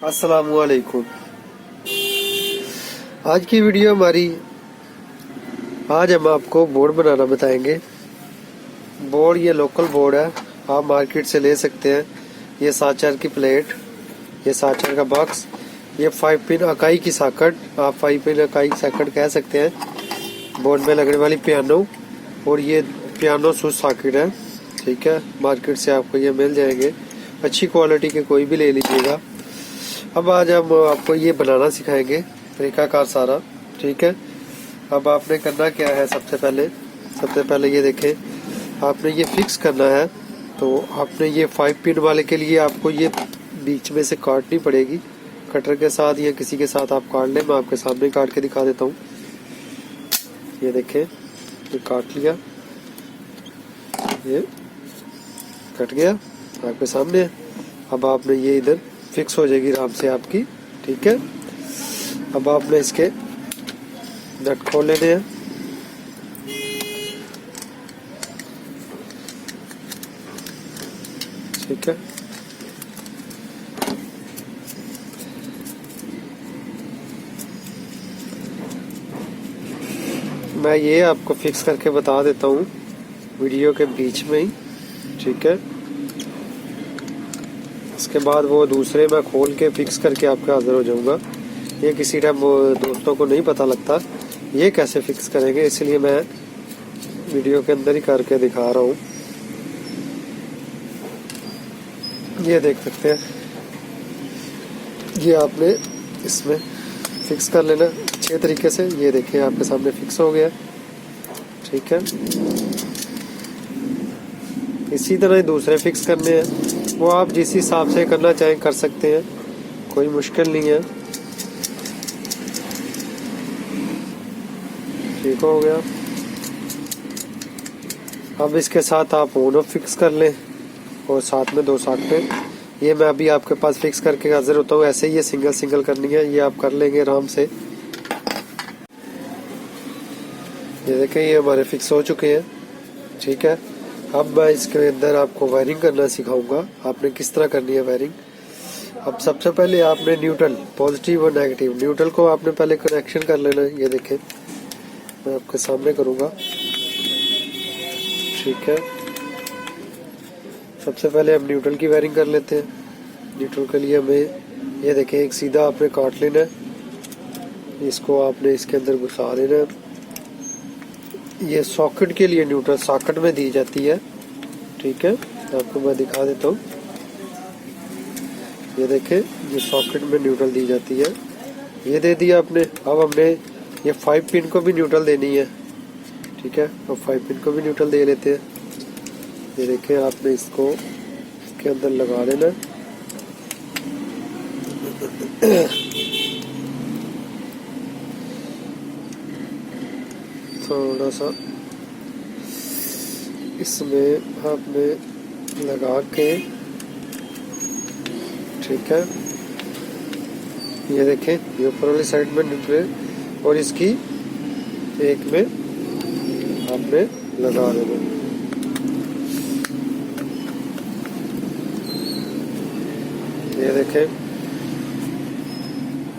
अस्सलामुअलैकुम। आज की वीडियो हमारी, आज हम आपको बोर्ड बनाना बताएंगे। बोर्ड ये लोकल बोर्ड है, आप मार्केट से ले सकते हैं। ये 7/4 की प्लेट, ये 7/4 का बॉक्स, ये 5 पिन अकाई की सॉकेट, आप 5 पिन अकाई की सॉकेट कह सकते हैं। बोर्ड में लगने वाली पियानो, और ये पियानो स्विच सॉकेट है। ठीक है, मार्केट से आपको ये मिल जाएंगे, अच्छी क्वालिटी के कोई भी ले लीजिएगा। अब आज हम आपको ये बनाना सिखाएंगे, तरीकाकार सारा। ठीक है, अब आपने करना क्या है, सबसे पहले ये देखें, आपने ये फिक्स करना है। तो आपने ये 5 पिन वाले के लिए आपको ये बीच में से काटनी पड़ेगी, कटर के साथ या किसी के साथ आप काट लें। मैं आपके सामने काट के दिखा देता हूँ। ये देखें, ये काट लिया, ये कट गया आपके सामने। अब आपने ये इधर फिक्स हो जाएगी आराम से आपकी। ठीक है, अब आपने इसके नट खोल लेने हैं। ठीक है, मैं ये आपको फिक्स करके बता देता हूँ वीडियो के बीच में ही। ठीक है, इसके बाद वो दूसरे मैं खोल के फिक्स करके आपके हाजिर हो जाऊंगा। ये किसी टाइम दोस्तों को नहीं पता लगता ये कैसे फिक्स करेंगे, इसलिए मैं वीडियो के अंदर ही करके दिखा रहा हूँ। ये देख सकते हैं, ये आपने इसमें फिक्स कर लेना अच्छे तरीके से। ये देखिए आपके सामने फिक्स हो गया। ठीक है, इसी तरह ही दूसरे फिक्स करने हैं, वो आप जिस हिसाब से करना चाहें कर सकते हैं, कोई मुश्किल नहीं है। ठीक हो गया। अब इसके साथ आप ऑन ऑफ फिक्स कर लें, और साथ में 2 सॉकेट। ये मैं अभी आपके पास फिक्स करके हाजिर होता हूँ। ऐसे ही ये सिंगल करनी है, ये आप कर लेंगे आराम से। ये देखें, ये हमारे फिक्स हो चुके हैं। ठीक है, अब मैं इसके अंदर आपको वायरिंग करना सिखाऊंगा, आपने किस तरह करनी है वायरिंग। अब सबसे पहले आपने न्यूट्रल, पॉजिटिव और नेगेटिव, न्यूट्रल को आपने पहले कनेक्शन कर लेना है। ये देखें, मैं आपके सामने करूंगा। ठीक है, सबसे पहले हम न्यूट्रल की वायरिंग कर लेते हैं। न्यूट्रल के लिए हमें, ये देखें, एक सीधा आपने काट लेना है, इसको आपने इसके अंदर घुसा देना है। ये सॉकेट के लिए न्यूट्रल सॉकेट में दी जाती है। ठीक है, आपको मैं दिखा देता हूँ। ये देखें, ये सॉकेट में न्यूट्रल दी जाती है, ये दे दिया आपने। अब हमने ये 5 पिन को भी न्यूट्रल देनी है। ठीक है, अब 5 पिन को भी न्यूट्रल दे लेते हैं। ये देखें, आपने इसको इसके अंदर लगा लेना है। थोड़ा सा इसमें आपने लगा के, ठीक है, ये देखें, ये ऊपर वाली साइड में न्यूट्रल, और इसकी एक में आपने लगा देना। ये देखें,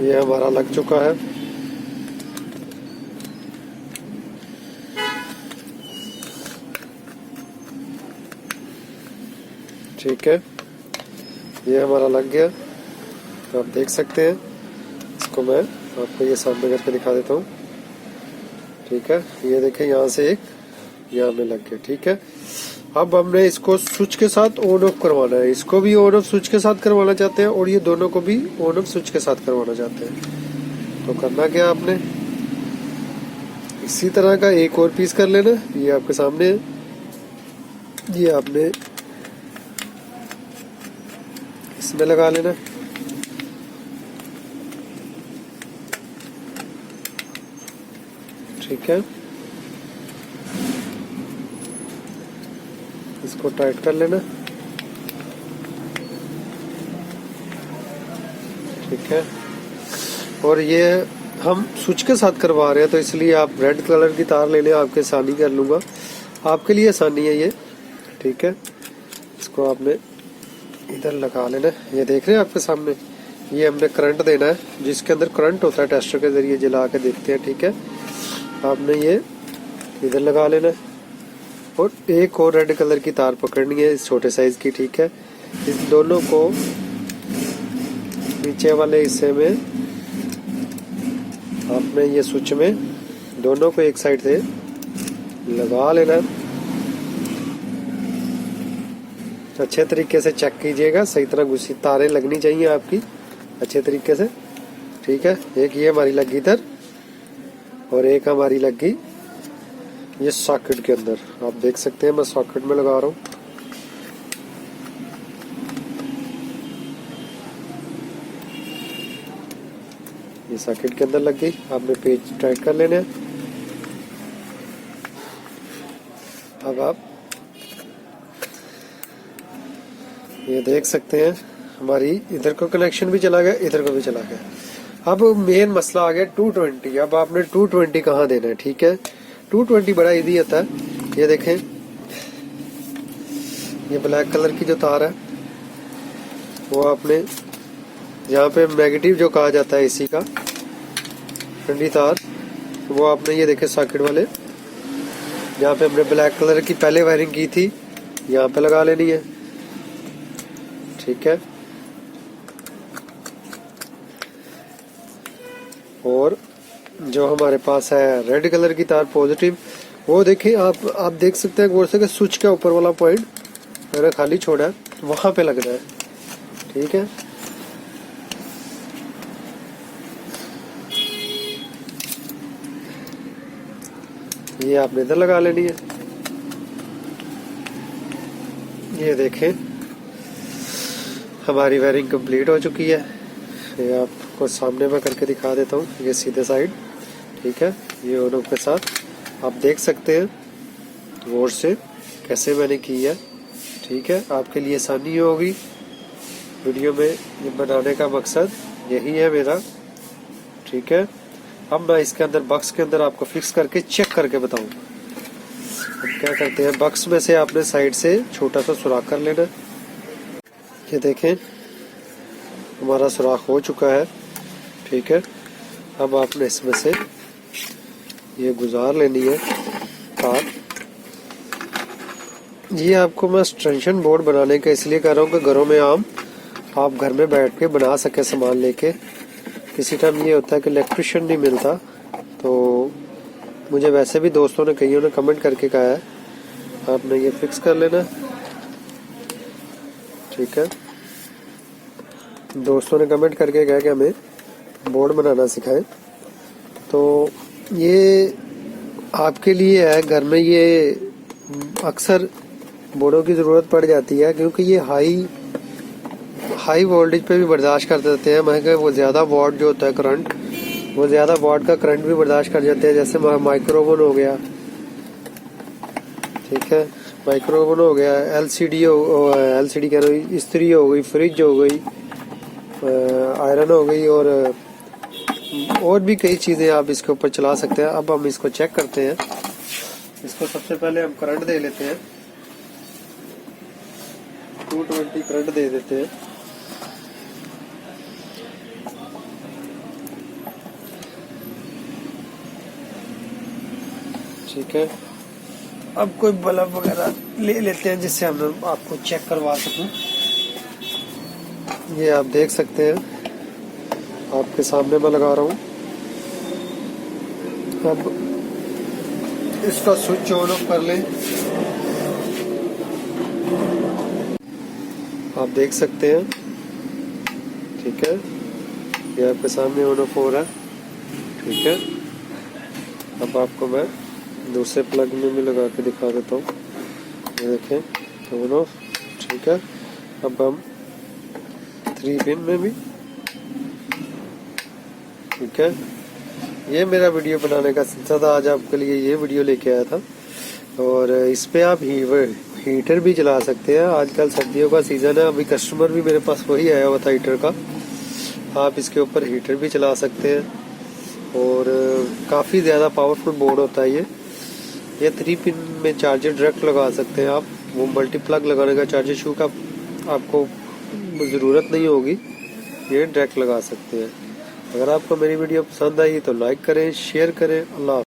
ये हमारा लग चुका है। ठीक है, ये हमारा लग गया, तो आप देख सकते हैं। इसको मैं आपको ये सामने करके दिखा देता हूँ। ठीक है, ये देखें, यहाँ से एक यहाँ में लग गया। ठीक है, अब हमने इसको स्विच के साथ ऑन ऑफ करवाना है। इसको भी ऑन ऑफ स्विच के साथ करवाना चाहते हैं, और ये दोनों को भी ऑन ऑफ स्विच के साथ करवाना चाहते हैं। तो करना क्या, आपने इसी तरह का एक और पीस कर लेना। ये आपके सामने है, ये आपने इसमें लगा लेना। ठीक है, इसको टाइट कर लेना। ठीक है, और ये हम स्विच के साथ करवा रहे हैं, तो इसलिए आप रेड कलर की तार ले लें, आपके आसानी कर लूँगा, आपके लिए आसानी है ये। ठीक है, इसको आपने इधर लगा लेना। ये देख रहे हैं आपके सामने, ये हमने करंट देना है, जिसके अंदर करंट होता है टेस्टर के जरिए जला के देखते हैं। ठीक है, आपने ये इधर लगा लेना है और एक और रेड कलर की तार पकड़नी है इस छोटे साइज की। ठीक है, इस दोनों को नीचे वाले हिस्से में आपने ये स्विच में दोनों को एक साइड से लगा लेना। अच्छे तरीके से चेक कीजिएगा, सही तरह घुसी तारें लगनी चाहिए आपकी अच्छे तरीके से। ठीक है, एक ये हमारी लगी इधर और एक हमारी लगी ये सॉकेट के अंदर। आप देख सकते हैं मैं सॉकेट में लगा रहा हूँ। ये सॉकेट के अंदर लग गई। आपने पेज टाइट कर लेने हैं। अब आप ये देख सकते हैं हमारी इधर को कनेक्शन भी चला गया, इधर को भी चला गया। अब मेन मसला आ गया 220। अब आपने 220 कहाँ देना है। ठीक है, 220 बड़ा इजी होता है। ये देखें, ये ब्लैक कलर की जो तार है वो आपने यहाँ पे नेगेटिव जो कहा जाता है एसी का ठंडी तार, वो आपने ये देखे सॉकेट वाले जहाँ पे हमने ब्लैक कलर की पहले वायरिंग की थी यहाँ पे लगा लेनी है। ठीक है, और जो हमारे पास है रेड कलर की तार पॉजिटिव, वो देखिए आप देख सकते हैं गौर से कि स्विच का ऊपर वाला पॉइंट मैंने खाली छोड़ा है, वहां पे लगना है। ठीक है, ये आपने इधर लगा लेनी है। ये देखें हमारी वायरिंग कंप्लीट हो चुकी है। ये आपको सामने में करके दिखा देता हूँ, ये सीधे साइड। ठीक है, ये दोनों के साथ आप देख सकते हैं गौर से कैसे मैंने की है। ठीक है, आपके लिए आसानी होगी वीडियो में ये बनाने का मकसद यही है मेरा। ठीक है, अब मैं इसके अंदर बक्स के अंदर आपको फिक्स करके चेक करके बताऊँ। अब क्या करते हैं, बक्स में से आपने साइड से छोटा सा सुराख कर लेना। ये देखें हमारा सुराख हो चुका है। ठीक है, अब आपने इसमें से ये गुजार लेनी है तार। ये आपको मैं एक्सटेंशन बोर्ड बनाने का इसलिए कर रहा हूँ कि घरों में आप घर में बैठ के बना सके सामान लेके। किसी टाइम ये होता है कि इलेक्ट्रिशियन नहीं मिलता, तो मुझे वैसे भी दोस्तों ने कईयों ने कमेंट करके कहा है आपने ये फिक्स कर लेना। ठीक है, दोस्तों ने कमेंट करके कहा कि हमें बोर्ड बनाना सिखाएं, तो ये आपके लिए है। घर में ये अक्सर बोर्डों की ज़रूरत पड़ जाती है क्योंकि ये हाई वोल्टेज पे भी बर्दाश्त कर देते हैं। महंगे वो ज़्यादा वाट जो होता है करंट, वो ज़्यादा वाट का करंट भी बर्दाश्त कर जाते हैं। जैसे माइक्रोवेव हो गया, ठीक है, माइक्रोवेव हो गया, एलसीडी कह रहा हूँ, इस्त्री हो गई, फ्रिज हो गई, आयरन हो गई, और भी कई चीज़ें आप इसके ऊपर चला सकते हैं। अब हम इसको चेक करते हैं। इसको सबसे पहले हम करंट दे लेते हैं, 220 करंट दे देते हैं। ठीक है, अब कोई बल्ब वगैरह ले लेते हैं जिससे हम आपको चेक करवा सकूं। ये आप देख सकते हैं, आपके सामने मैं लगा रहा हूँ। अब इसका स्विच ऑन ऑफ कर लें। आप देख सकते हैं, ठीक है, ये आपके सामने ऑन ऑफ हो रहा है। ठीक है, अब आपको मैं दूसरे प्लग में भी लगा के दिखा देता हूँ। ये देखें ऑन ऑफ। ठीक है, अब हम 3 पिन में भी। ठीक है, ये मेरा वीडियो बनाने का सिलसिला था। आज आपके लिए ये वीडियो लेके आया था, और इस पे आप हीटर भी चला सकते हैं। आजकल सर्दियों का सीज़न है, अभी कस्टमर भी मेरे पास वही आया हुआ था हीटर का। आप इसके ऊपर हीटर भी चला सकते हैं, और काफ़ी ज़्यादा पावरफुल बोर्ड होता है ये 3 पिन में चार्जर डायरेक्ट लगा सकते हैं आप। वो मल्टी प्लग लगाने का चार्जर शू का आपको ज़रूरत नहीं होगी। ये डायरेक्ट लगा सकते हैं। अगर आपको मेरी वीडियो पसंद आई तो लाइक करें, शेयर करें। अल्लाह।